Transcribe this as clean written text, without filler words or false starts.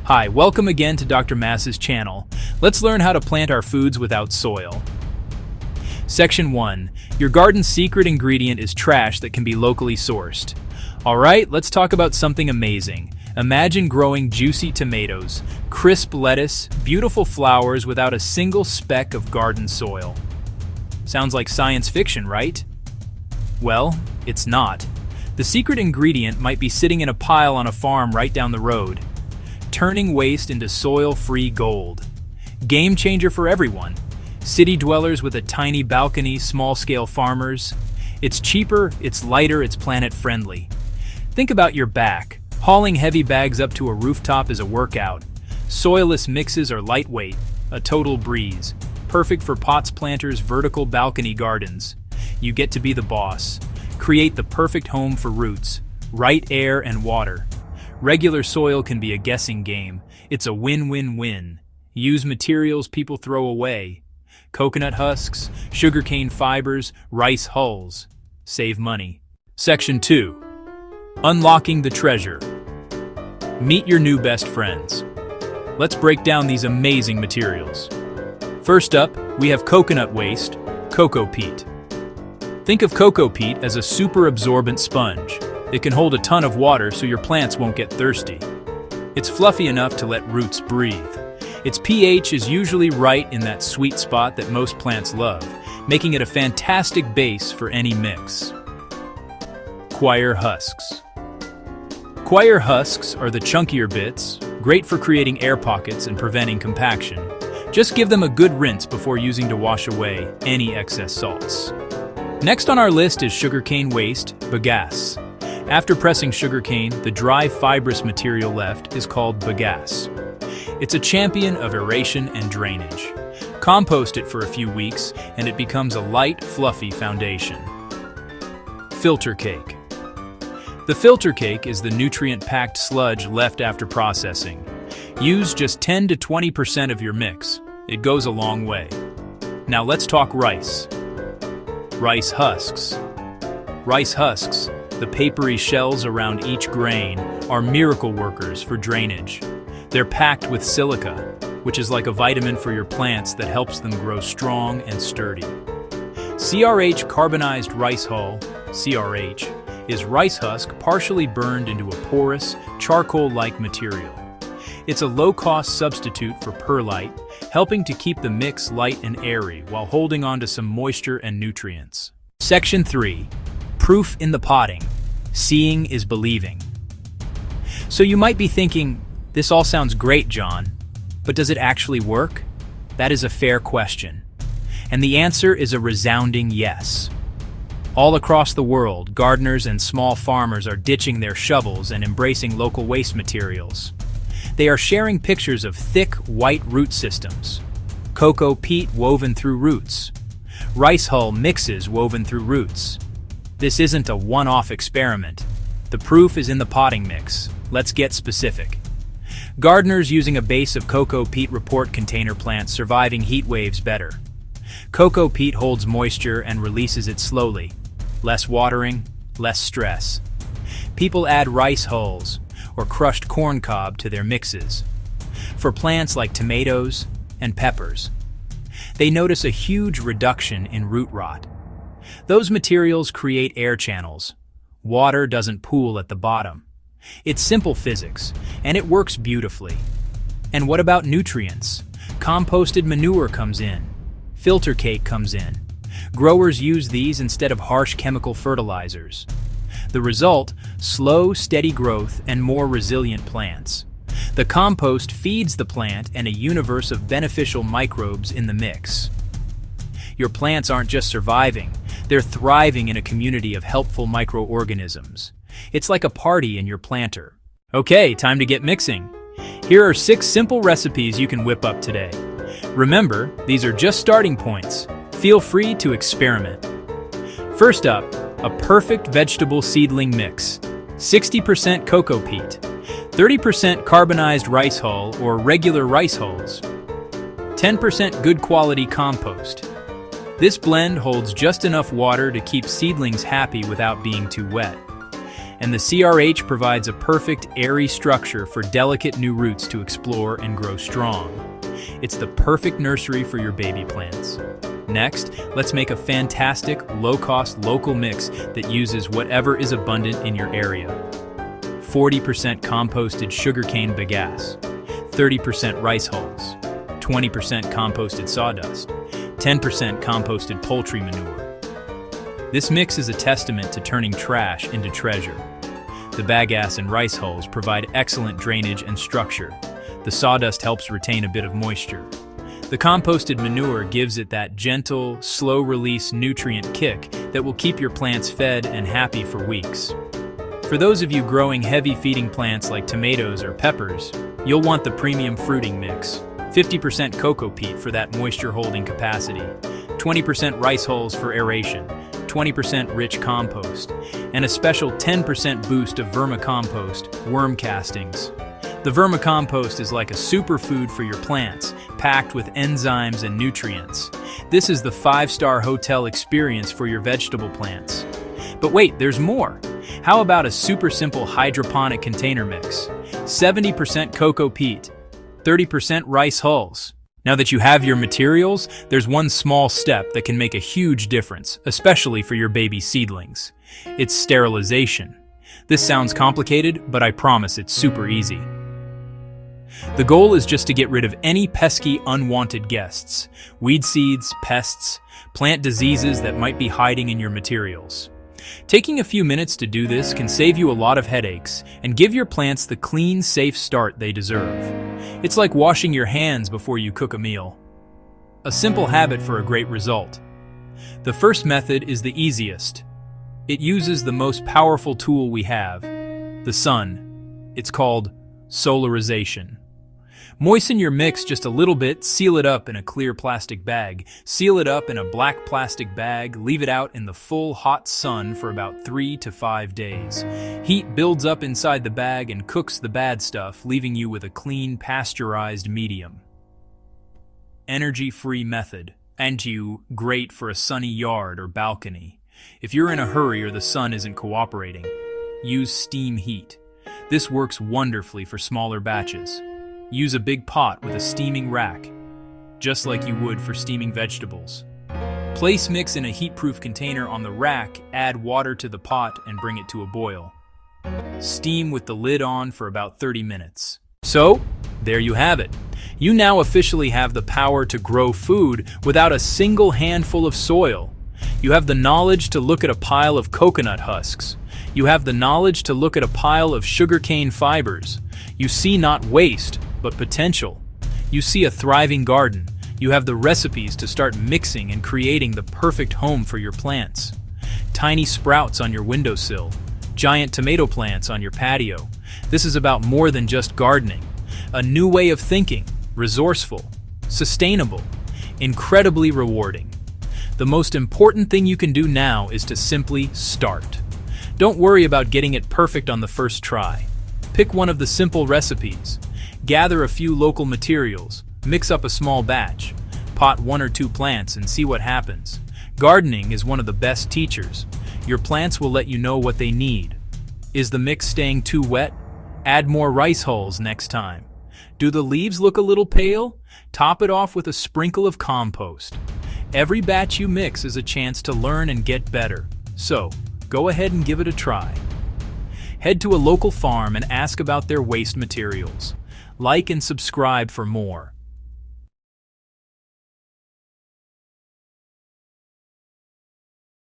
Hi, welcome again to Dr. Mass's channel. Let's learn how to plant our foods without soil. Section 1. Your garden's secret ingredient is trash that can be locally sourced. Alright, let's talk about something amazing. Imagine growing juicy tomatoes, crisp lettuce, beautiful flowers without a single speck of garden soil. Sounds like science fiction, right? Well, it's not. The secret ingredient might be sitting in a pile on a farm right down the road, turning waste into soil-free gold. Game changer for everyone. City dwellers with a tiny balcony, small-scale farmers. It's cheaper, it's lighter, it's planet-friendly. Think about your back. Hauling heavy bags up to a rooftop is a workout. Soilless mixes are lightweight, a total breeze. Perfect for pots planters, vertical balcony gardens. You get to be the boss. Create the perfect home for roots. Right air and water. Regular soil can be a guessing game. It's a win-win-win. Use materials people throw away. Coconut husks, sugarcane fibers, rice hulls. Save money. Section 2. Unlocking the treasure. Meet your new best friends. Let's break down these amazing materials. First up, we have coconut waste, cocoa peat. Think of cocoa peat as a super absorbent sponge. It can hold a ton of water so your plants won't get thirsty. It's fluffy enough to let roots breathe. Its pH is usually right in that sweet spot that most plants love, making it a fantastic base for any mix. Coir husks. Coir husks are the chunkier bits, great for creating air pockets and preventing compaction. Just give them a good rinse before using to wash away any excess salts. Next on our list is sugarcane waste, bagasse. After pressing sugarcane, the dry fibrous material left is called bagasse. It's a champion of aeration and drainage. Compost it for a few weeks and it becomes a light, fluffy foundation. Filter cake. The filter cake is the nutrient-packed sludge left after processing. Use just 10 to 20% of your mix. It goes a long way. Now let's talk rice. Rice husks. Rice husks, the papery shells around each grain, are miracle workers for drainage. They're packed with silica, which is like a vitamin for your plants that helps them grow strong and sturdy. CRH carbonized rice hull, CRH, is rice husk partially burned into a porous, charcoal-like material. It's a low-cost substitute for perlite, helping to keep the mix light and airy while holding on to some moisture and nutrients. Section 3. Proof in the potting. Seeing is believing. So you might be thinking, this all sounds great, John, but does it actually work? That is a fair question. And the answer is a resounding yes. All across the world, gardeners and small farmers are ditching their shovels and embracing local waste materials. They are sharing pictures of thick, white root systems. Cocoa peat woven through roots. Rice hull mixes woven through roots. This isn't a one-off experiment. The proof is in the potting mix. Let's get specific. Gardeners using a base of cocoa peat report container plants surviving heat waves better. Cocoa peat holds moisture and releases it slowly. Less watering, less stress. People add rice hulls or crushed corn cob to their mixes. For plants like tomatoes and peppers, they notice a huge reduction in root rot. Those materials create air channels. Water doesn't pool at the bottom. It's simple physics, and it works beautifully. And what about nutrients? Composted manure comes in. Filter cake comes in. Growers use these instead of harsh chemical fertilizers. The result, slow, steady growth and more resilient plants. The compost feeds the plant and a universe of beneficial microbes in the mix. Your plants aren't just surviving, they're thriving in a community of helpful microorganisms. It's like a party in your planter. Okay, time to get mixing. Here are 6 simple recipes you can whip up today. Remember, these are just starting points. Feel free to experiment. First up, a perfect vegetable seedling mix. 60% cocoa peat, 30% carbonized rice hull or regular rice hulls, 10% good quality compost. This blend holds just enough water to keep seedlings happy without being too wet. and the CRH provides a perfect, airy structure for delicate new roots to explore and grow strong. It's the perfect nursery for your baby plants. Next, let's make a fantastic, low-cost local mix that uses whatever is abundant in your area. 40% composted sugarcane bagasse, 30% rice hulls, 20% composted sawdust, 10% composted poultry manure. This mix is a testament to turning trash into treasure. The bagasse and rice hulls provide excellent drainage and structure. The sawdust helps retain a bit of moisture. The composted manure gives it that gentle, slow-release nutrient kick that will keep your plants fed and happy for weeks. For those of you growing heavy-feeding plants like tomatoes or peppers, you'll want the premium fruiting mix. 50% cocoa peat for that moisture-holding capacity, 20% rice hulls for aeration, 20% rich compost, and a special 10% boost of vermicompost, worm castings. The vermicompost is like a superfood for your plants, packed with enzymes and nutrients. This is the 5-star hotel experience for your vegetable plants. But wait, there's more. How about a super simple hydroponic container mix? 70% cocoa peat, 30% rice hulls. Now that you have your materials, there's one small step that can make a huge difference, especially for your baby seedlings. It's sterilization. This sounds complicated, but I promise it's super easy. The goal is just to get rid of any pesky, unwanted guests, weed seeds, pests, plant diseases that might be hiding in your materials. Taking a few minutes to do this can save you a lot of headaches and give your plants the clean, safe start they deserve. It's like washing your hands before you cook a meal. A simple habit for a great result. The first method is the easiest. It uses the most powerful tool we have, the sun. It's called solarization. Moisten your mix just a little bit, seal it up in a clear plastic bag, seal it up in a black plastic bag, leave it out in the full hot sun for about 3 to 5 days. Heat builds up inside the bag and cooks the bad stuff, leaving you with a clean, pasteurized medium. Energy-free method, and great for a sunny yard or balcony. If you're in a hurry or the sun isn't cooperating, use steam heat. This works wonderfully for smaller batches. Use a big pot with a steaming rack, just like you would for steaming vegetables. Place mix in a heat-proof container on the rack, add water to the pot, and bring it to a boil. Steam with the lid on for about 30 minutes. So, there you have it. You now officially have the power to grow food without a single handful of soil. You have the knowledge to look at a pile of coconut husks. You have the knowledge to look at a pile of sugarcane fibers. You see not waste, but potential. You see a thriving garden. You have the recipes to start mixing and creating the perfect home for your plants. Tiny sprouts on your windowsill, giant tomato plants on your patio. This is about more than just gardening. A new way of thinking, resourceful, sustainable, incredibly rewarding. The most important thing you can do now is to simply start. Don't worry about getting it perfect on the first try. Pick one of the simple recipes. Gather a few local materials, mix up a small batch, pot 1 or 2 plants and see what happens. Gardening is one of the best teachers. Your plants will let you know what they need. Is the mix staying too wet? Add more rice hulls next time. Do the leaves look a little pale? Top it off with a sprinkle of compost. Every batch you mix is a chance to learn and get better. So, go ahead and give it a try. Head to a local farm and ask about their waste materials. Like and subscribe for more.